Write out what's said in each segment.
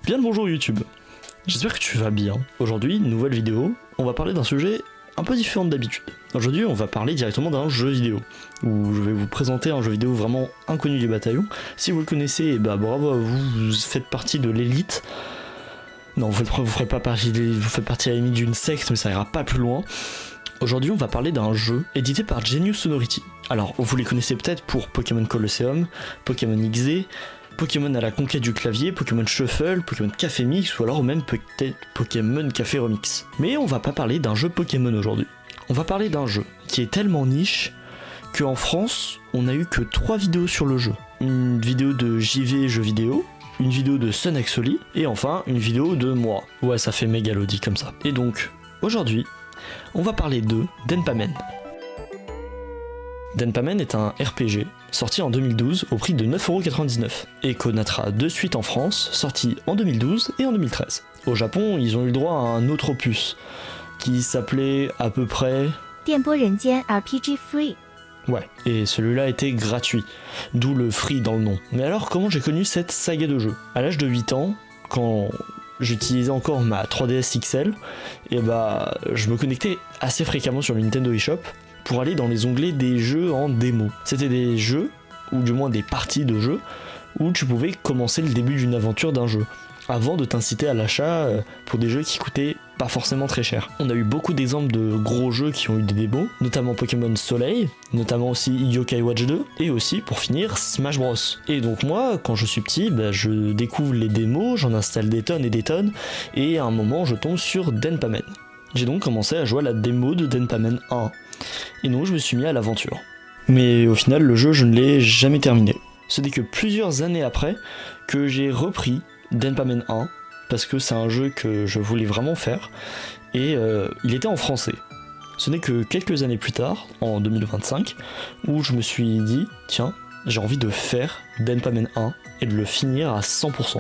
Bien le bonjour YouTube, j'espère que tu vas bien. Aujourd'hui, nouvelle vidéo, on va parler d'un sujet un peu différent d'habitude. Aujourd'hui, on va parler directement d'un jeu vidéo, où je vais vous présenter un jeu vidéo vraiment inconnu du bataillon. Si vous le connaissez, bah bravo à vous, vous faites partie de l'élite. Non, vous faites partie à la limite d'une secte, mais ça ira pas plus loin. Aujourd'hui, on va parler d'un jeu édité par Genius Sonority. Alors, vous les connaissez peut-être pour Pokémon Colosseum, Pokémon XD, Pokémon à la conquête du clavier, Pokémon Shuffle, Pokémon Café Mix ou alors même peut-être Pokémon Café Remix. Mais on va pas parler d'un jeu Pokémon aujourd'hui. On va parler d'un jeu qui est tellement niche qu'en France, on a eu que 3 vidéos sur le jeu. Une vidéo de JV jeux vidéo, une vidéo de Sun Axoli et enfin une vidéo de moi. Ouais, ça fait mégalodie comme ça. Et donc, aujourd'hui, on va parler de Denpamen. Denpamen est un RPG sorti en 2012 au prix de 9,99€ et connaîtra deux suites en France, sorties en 2012 et en 2013. Au Japon, ils ont eu le droit à un autre opus qui s'appelait à peu près... 电波人间 RPG Free. Ouais, et celui-là était gratuit, d'où le free dans le nom. Mais alors, comment j'ai connu cette saga de jeux ? À l'âge de 8 ans, quand j'utilisais encore ma 3DS XL, et bah, je me connectais assez fréquemment sur le Nintendo eShop pour aller dans les onglets des jeux en démo. C'était des jeux, ou du moins des parties de jeux, où tu pouvais commencer le début d'une aventure d'un jeu, avant de t'inciter à l'achat pour des jeux qui coûtaient pas forcément très cher. On a eu beaucoup d'exemples de gros jeux qui ont eu des démos, notamment Pokémon Soleil, notamment aussi Yokai Watch 2, et aussi, pour finir, Smash Bros. Et donc moi, quand je suis petit, bah, je découvre les démos, j'en installe des tonnes et des tonnes, et à un moment, je tombe sur Denpamen. J'ai donc commencé à jouer à la démo de Denpamen 1, et donc je me suis mis à l'aventure. Mais au final, le jeu, je ne l'ai jamais terminé. Ce n'est que plusieurs années après que j'ai repris Denpamen 1, parce que c'est un jeu que je voulais vraiment faire, et il était en français. Ce n'est que quelques années plus tard, en 2025, où je me suis dit, tiens, j'ai envie de faire Denpamen 1 et de le finir à 100%.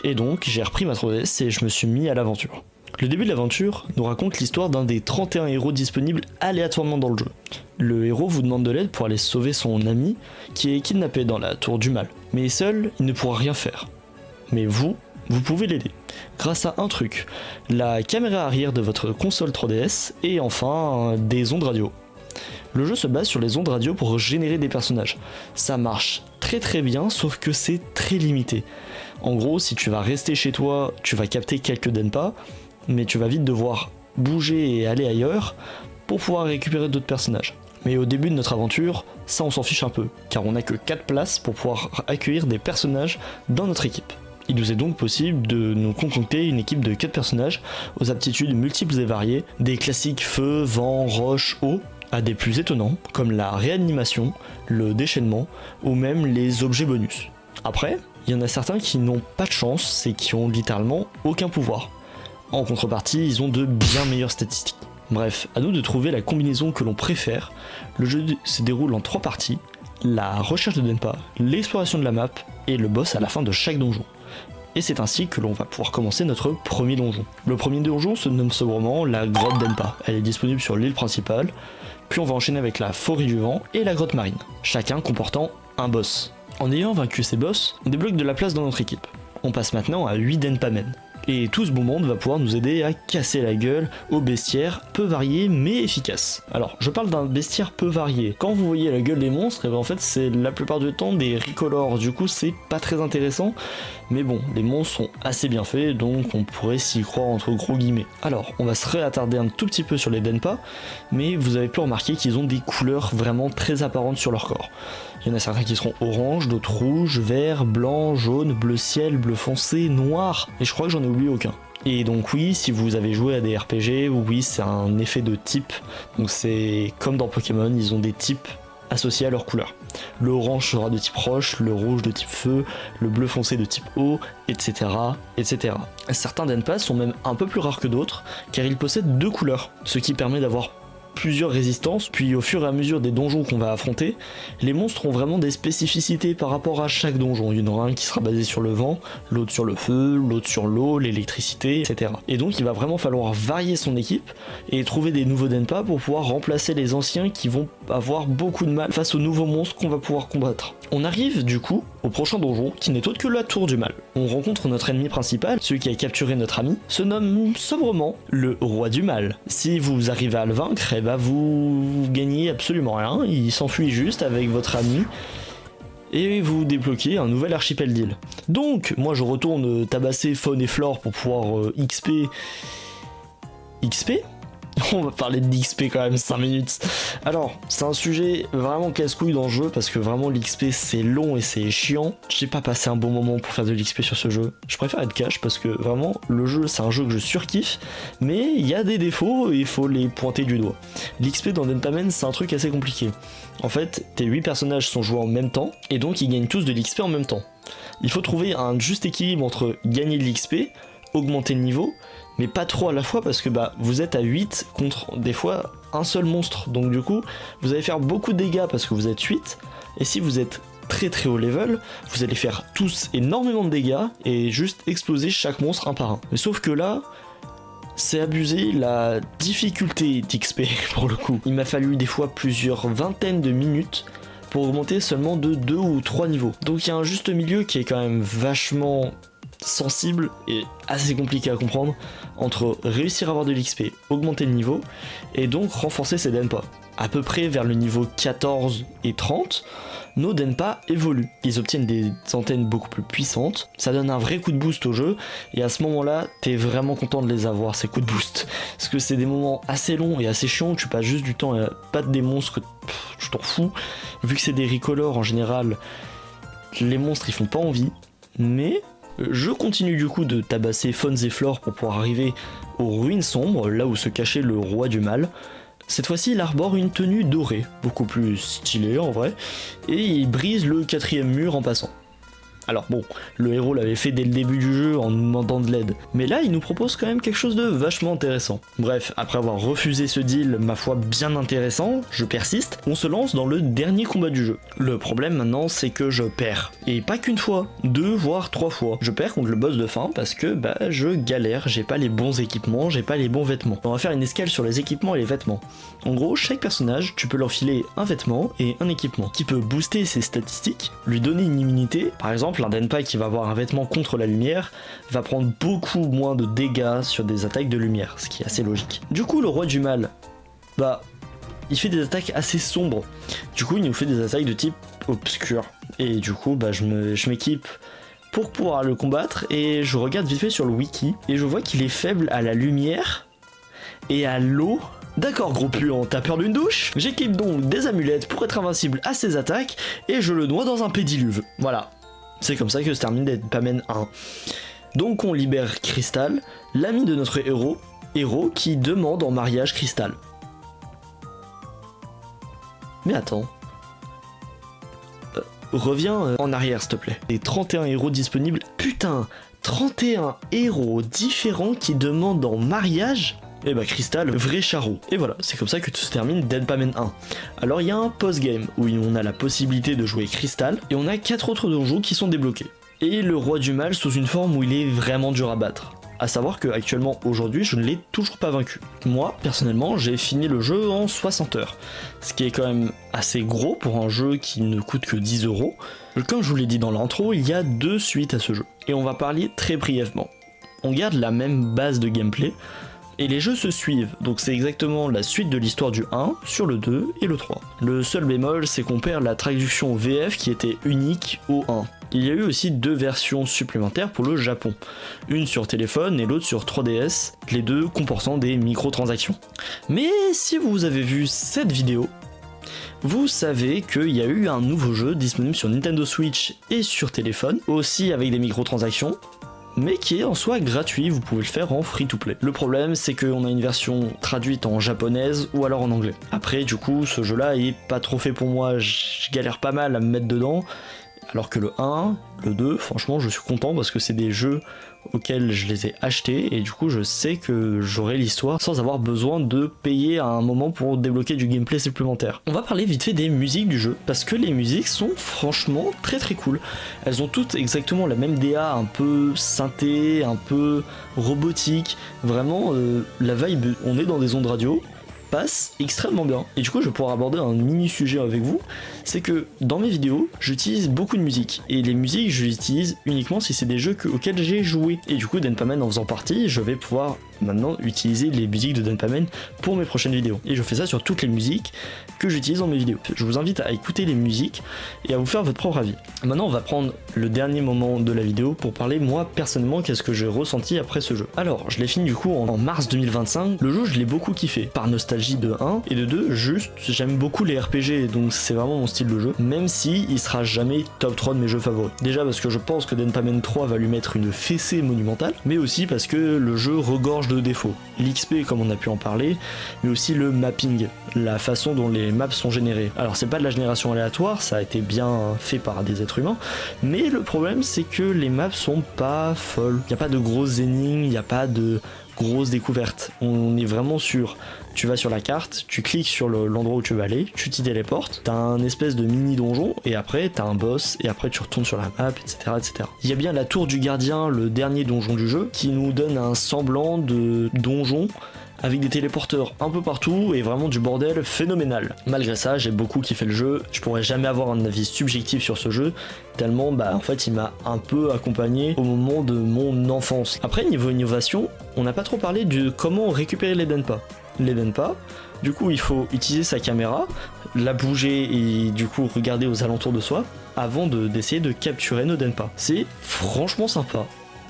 Et donc j'ai repris ma 3DS et je me suis mis à l'aventure. Le début de l'aventure nous raconte l'histoire d'un des 31 héros disponibles aléatoirement dans le jeu. Le héros vous demande de l'aide pour aller sauver son ami qui est kidnappé dans la tour du mal. Mais seul, il ne pourra rien faire. Mais vous pouvez l'aider. Grâce à un truc, la caméra arrière de votre console 3DS et enfin des ondes radio. Le jeu se base sur les ondes radio pour générer des personnages. Ça marche très très bien, sauf que c'est très limité. En gros, si tu vas rester chez toi, tu vas capter quelques denpas, mais tu vas vite devoir bouger et aller ailleurs pour pouvoir récupérer d'autres personnages. Mais au début de notre aventure, ça on s'en fiche un peu, car on n'a que 4 places pour pouvoir accueillir des personnages dans notre équipe. Il nous est donc possible de nous concocter une équipe de 4 personnages aux aptitudes multiples et variées, des classiques feu, vent, roche, eau, à des plus étonnants, comme la réanimation, le déchaînement, ou même les objets bonus. Après, il y en a certains qui n'ont pas de chance et qui ont littéralement aucun pouvoir. En contrepartie, ils ont de bien meilleures statistiques. Bref, à nous de trouver la combinaison que l'on préfère. Le jeu se déroule en 3 parties, la recherche de Denpa, l'exploration de la map et le boss à la fin de chaque donjon. Et c'est ainsi que l'on va pouvoir commencer notre premier donjon. Le premier donjon se nomme sobrement la grotte Denpa. Elle est disponible sur l'île principale, puis on va enchaîner avec la forêt du vent et la grotte marine, chacun comportant un boss. En ayant vaincu ces boss, on débloque de la place dans notre équipe. On passe maintenant à 8 Denpamen. Et tout ce bon monde va pouvoir nous aider à casser la gueule aux bestiaires peu variés mais efficaces. Alors, je parle d'un bestiaire peu varié. Quand vous voyez la gueule des monstres, et ben en fait c'est la plupart du temps des ricolores, du coup c'est pas très intéressant. Mais bon, les monstres sont assez bien faits, donc on pourrait s'y croire entre gros guillemets. Alors, on va se réattarder un tout petit peu sur les Denpa, mais vous avez pu remarquer qu'ils ont des couleurs vraiment très apparentes sur leur corps. Il y en a certains qui seront orange, d'autres rouge, vert, blanc, jaune, bleu ciel, bleu foncé, noir, et je crois que j'en ai oublié aucun. Et donc oui, si vous avez joué à des RPG, oui, c'est un effet de type, donc c'est comme dans Pokémon, ils ont des types associés à leur couleur. Le orange sera de type roche, le rouge de type feu, le bleu foncé de type eau, etc. etc. Certains Denpas sont même un peu plus rares que d'autres, car ils possèdent 2 couleurs, ce qui permet d'avoir plusieurs résistances, puis au fur et à mesure des donjons qu'on va affronter, les monstres ont vraiment des spécificités par rapport à chaque donjon. Il y en aura un qui sera basé sur le vent, l'autre sur le feu, l'autre sur l'eau, l'électricité, etc. Et donc il va vraiment falloir varier son équipe et trouver des nouveaux Denpa pour pouvoir remplacer les anciens qui vont avoir beaucoup de mal face aux nouveaux monstres qu'on va pouvoir combattre. On arrive du coup au prochain donjon qui n'est autre que la tour du mal. On rencontre notre ennemi principal, celui qui a capturé notre ami, se nomme sobrement le roi du mal. Si vous arrivez à le vaincre, eh ben vous gagnez absolument rien, il s'enfuit juste avec votre ami et vous débloquez un nouvel archipel d'îles. Donc moi je retourne tabasser faune et flore pour pouvoir XP. On va parler d'XP quand même 5 minutes. Alors, c'est un sujet vraiment casse-couille dans le jeu parce que vraiment l'XP c'est long et c'est chiant. J'ai pas passé un bon moment pour faire de l'XP sur ce jeu. Je préfère être cash parce que vraiment le jeu c'est un jeu que je surkiffe, mais il y a des défauts et il faut les pointer du doigt. L'XP dans Denpamen c'est un truc assez compliqué. En fait, tes 8 personnages sont joués en même temps et donc ils gagnent tous de l'XP en même temps. Il faut trouver un juste équilibre entre gagner de l'XP, augmenter le niveau, mais pas trop à la fois parce que vous êtes à 8 contre des fois un seul monstre, donc du coup vous allez faire beaucoup de dégâts parce que vous êtes 8, et si vous êtes très très haut level, vous allez faire tous énormément de dégâts et juste exploser chaque monstre un par un. Mais sauf que là, c'est abusé la difficulté d'XP pour le coup. Il m'a fallu des fois plusieurs vingtaines de minutes pour augmenter seulement de 2 ou 3 niveaux. Donc il y a un juste milieu qui est quand même vachement sensible et assez compliqué à comprendre entre réussir à avoir de l'XP, augmenter le niveau et donc renforcer ses Denpa. À peu près vers le niveau 14 et 30, nos Denpa évoluent. Ils obtiennent des antennes beaucoup plus puissantes, ça donne un vrai coup de boost au jeu et à ce moment-là, t'es vraiment content de les avoir, ces coups de boost. Parce que c'est des moments assez longs et assez chiants où tu passes juste du temps à battre des monstres que tu t'en fous. Vu que c'est des recolors en général, les monstres ils font pas envie, mais je continue du coup de tabasser faunes et flores pour pouvoir arriver aux ruines sombres, là où se cachait le roi du mal. Cette fois-ci, il arbore une tenue dorée, beaucoup plus stylée en vrai, et il brise le 4ème mur en passant. Alors bon, le héros l'avait fait dès le début du jeu en nous demandant de l'aide, mais là il nous propose quand même quelque chose de vachement intéressant. Bref, après avoir refusé ce deal, ma foi bien intéressant, je persiste, on se lance dans le dernier combat du jeu. Le problème maintenant c'est que je perds, et pas qu'une fois, 2 voire 3 fois. Je perds contre le boss de fin parce que je galère, j'ai pas les bons équipements, j'ai pas les bons vêtements. On va faire une escale sur les équipements et les vêtements. En gros, chaque personnage, tu peux leur filer un vêtement et un équipement, qui peut booster ses statistiques, lui donner une immunité, par exemple un Denpa qui va avoir un vêtement contre la lumière va prendre beaucoup moins de dégâts sur des attaques de lumière, ce qui est assez logique. Du coup le roi du mal, il fait des attaques assez sombres, du coup il nous fait des attaques de type obscur, et du coup je m'équipe pour pouvoir le combattre, et je regarde vite fait sur le wiki, et je vois qu'il est faible à la lumière et à l'eau. D'accord gros puant, t'as peur d'une douche? J'équipe donc des amulettes pour être invincible à ses attaques, et je le noie dans un pédiluve. Voilà. C'est comme ça que se termine Denpamen 1. Donc on libère Crystal, l'ami de notre héros qui demande en mariage Crystal. Mais attends. Reviens en arrière s'il te plaît. Les 31 héros disponibles. Putain, 31 héros différents qui demandent en mariage? Et Crystal, vrai charreau. Et voilà, c'est comme ça que se termine Denpamen 1. Alors il y a un post-game où on a la possibilité de jouer Crystal, et on a 4 autres donjons qui sont débloqués. Et le roi du mal sous une forme où il est vraiment dur à battre. A savoir que actuellement aujourd'hui je ne l'ai toujours pas vaincu. Moi personnellement j'ai fini le jeu en 60 heures, ce qui est quand même assez gros pour un jeu qui ne coûte que 10 €. Comme je vous l'ai dit dans l'intro, il y a 2 suites à ce jeu, et on va parler très brièvement. On garde la même base de gameplay, et les jeux se suivent, donc c'est exactement la suite de l'histoire du 1 sur le 2 et le 3. Le seul bémol, c'est qu'on perd la traduction VF qui était unique au 1. Il y a eu aussi 2 versions supplémentaires pour le Japon, une sur téléphone et l'autre sur 3DS, les deux comportant des microtransactions. Mais si vous avez vu cette vidéo, vous savez qu'il y a eu un nouveau jeu disponible sur Nintendo Switch et sur téléphone, aussi avec des microtransactions, mais qui est en soi gratuit, vous pouvez le faire en free-to-play. Le problème, c'est qu'on a une version traduite en japonaise ou alors en anglais. Après, du coup, ce jeu-là est pas trop fait pour moi, je galère pas mal à me mettre dedans, Alors que le 1, le 2, franchement je suis content parce que c'est des jeux auxquels je les ai achetés et du coup je sais que j'aurai l'histoire sans avoir besoin de payer à un moment pour débloquer du gameplay supplémentaire. On va parler vite fait des musiques du jeu parce que les musiques sont franchement très cool. Elles ont toutes exactement la même DA, un peu synthé, un peu robotique, vraiment la vibe, on est dans des ondes radio, passe extrêmement bien. Et du coup je vais pouvoir aborder un mini sujet avec vous, c'est que dans mes vidéos j'utilise beaucoup de musique et les musiques je les utilise uniquement si c'est des jeux auxquels j'ai joué, et du coup Denpaman en faisant partie je vais pouvoir maintenant utiliser les musiques de Denpaman pour mes prochaines vidéos, et je fais ça sur toutes les musiques que j'utilise dans mes vidéos. Je vous invite à écouter les musiques et à vous faire votre propre avis. Maintenant on va prendre le dernier moment de la vidéo pour parler moi personnellement qu'est-ce que j'ai ressenti après ce jeu. Alors je l'ai fini du coup en mars 2025, le jeu je l'ai beaucoup kiffé, par nostalgie de 1 et de 2, juste j'aime beaucoup les RPG donc c'est vraiment mon style de jeu, même si il sera jamais top 3 de mes jeux favoris. Déjà parce que je pense que Denpaman 3 va lui mettre une fessée monumentale, mais aussi parce que le jeu regorge de défauts. L'XP comme on a pu en parler, mais aussi le mapping, la façon dont les maps sont générées. Alors c'est pas de la génération aléatoire, ça a été bien fait par des êtres humains, mais le problème c'est que les maps sont pas folles. Il n'y a pas de grosses énigmes, il n'y a pas de grosses découvertes. On est vraiment sur, tu vas sur la carte, tu cliques sur l'endroit où tu vas aller, tu t'y téléportes, t'as un espèce de mini donjon et après t'as un boss et après tu retournes sur la map, etc. etc. Il y a bien la tour du gardien, le dernier donjon du jeu, qui nous donne un semblant de donjon avec des téléporteurs un peu partout et vraiment du bordel phénoménal. Malgré ça, j'ai beaucoup kiffé le jeu, je pourrais jamais avoir un avis subjectif sur ce jeu, tellement en fait il m'a un peu accompagné au moment de mon enfance. Après niveau innovation, on n'a pas trop parlé de comment récupérer les Denpa. Les Denpa, du coup il faut utiliser sa caméra, la bouger et du coup regarder aux alentours de soi avant d'essayer de capturer nos Denpa. C'est franchement sympa.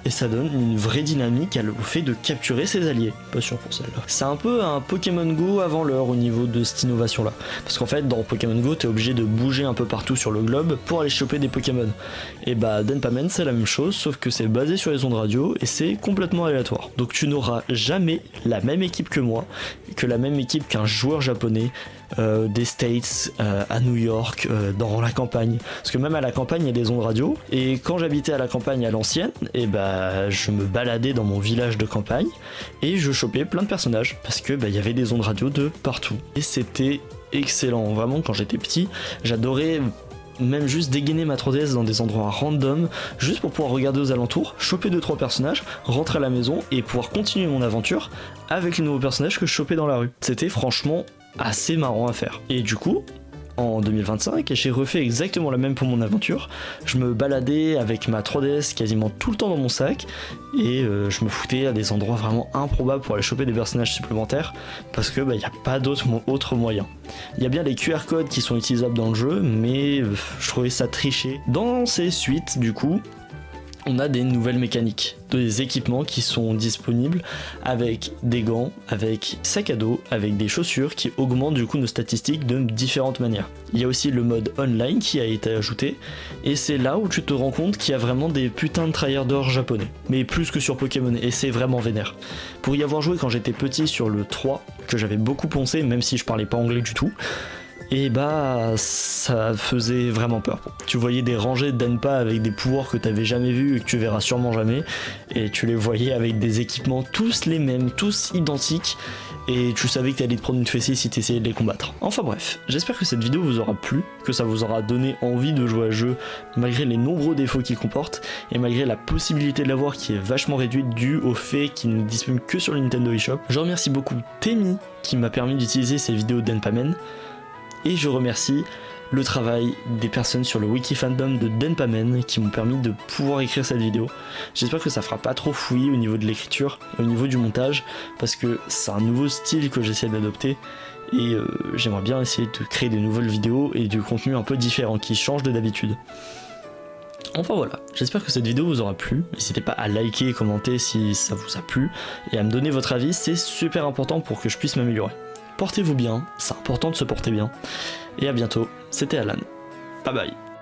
Et ça donne une vraie dynamique au fait de capturer ses alliés. Pas sûr pour celle-là. C'est un peu un Pokémon Go avant l'heure au niveau de cette innovation-là. Parce qu'en fait, dans Pokémon Go, t'es obligé de bouger un peu partout sur le globe pour aller choper des Pokémon. Et Denpaman, c'est la même chose, sauf que c'est basé sur les ondes radio et c'est complètement aléatoire. Donc tu n'auras jamais la même équipe que moi, que la même équipe qu'un joueur japonais, des States, à New York, dans la campagne. Parce que même à la campagne, il y a des ondes radio. Et quand j'habitais à la campagne à l'ancienne, je me baladais dans mon village de campagne et je chopais plein de personnages parce que il y avait des ondes radio de partout. Et c'était excellent. Vraiment, quand j'étais petit, j'adorais même juste dégainer ma 3DS dans des endroits random, juste pour pouvoir regarder aux alentours, choper 2-3 personnages, rentrer à la maison et pouvoir continuer mon aventure avec les nouveaux personnages que je chopais dans la rue. C'était franchement assez marrant à faire. Et du coup, en 2025, j'ai refait exactement la même pour mon aventure. Je me baladais avec ma 3DS quasiment tout le temps dans mon sac et je me foutais à des endroits vraiment improbables pour aller choper des personnages supplémentaires parce que il n'y a pas d'autre moyen. Il y a bien les QR codes qui sont utilisables dans le jeu, mais je trouvais ça triché. Dans ces suites, du coup, on a des nouvelles mécaniques, des équipements qui sont disponibles avec des gants, avec sac à dos, avec des chaussures qui augmentent du coup nos statistiques de différentes manières. Il y a aussi le mode online qui a été ajouté et c'est là où tu te rends compte qu'il y a vraiment des putains de tryharders japonais, mais plus que sur Pokémon, et c'est vraiment vénère. Pour y avoir joué quand j'étais petit sur le 3, que j'avais beaucoup poncé même si je parlais pas anglais du tout, et ça faisait vraiment peur. Tu voyais des rangées de Denpa avec des pouvoirs que t'avais jamais vus et que tu verras sûrement jamais, et tu les voyais avec des équipements tous les mêmes, tous identiques, et tu savais que t'allais te prendre une fessée si t'essayais de les combattre. Enfin bref, j'espère que cette vidéo vous aura plu, que ça vous aura donné envie de jouer à ce jeu malgré les nombreux défauts qu'il comporte et malgré la possibilité de l'avoir qui est vachement réduite due au fait qu'il n'est disponible que sur le Nintendo eShop. Je remercie beaucoup Temi qui m'a permis d'utiliser ces vidéos de Denpaman. Et je remercie le travail des personnes sur le wiki fandom de Denpaman qui m'ont permis de pouvoir écrire cette vidéo. J'espère que ça fera pas trop fouillis au niveau de l'écriture et au niveau du montage, parce que c'est un nouveau style que j'essaie d'adopter et j'aimerais bien essayer de créer de nouvelles vidéos et du contenu un peu différent qui change de d'habitude. Enfin voilà, j'espère que cette vidéo vous aura plu. N'hésitez pas à liker et commenter si ça vous a plu et à me donner votre avis, c'est super important pour que je puisse m'améliorer. Portez-vous bien, c'est important de se porter bien. Et à bientôt, c'était Alan. Bye bye.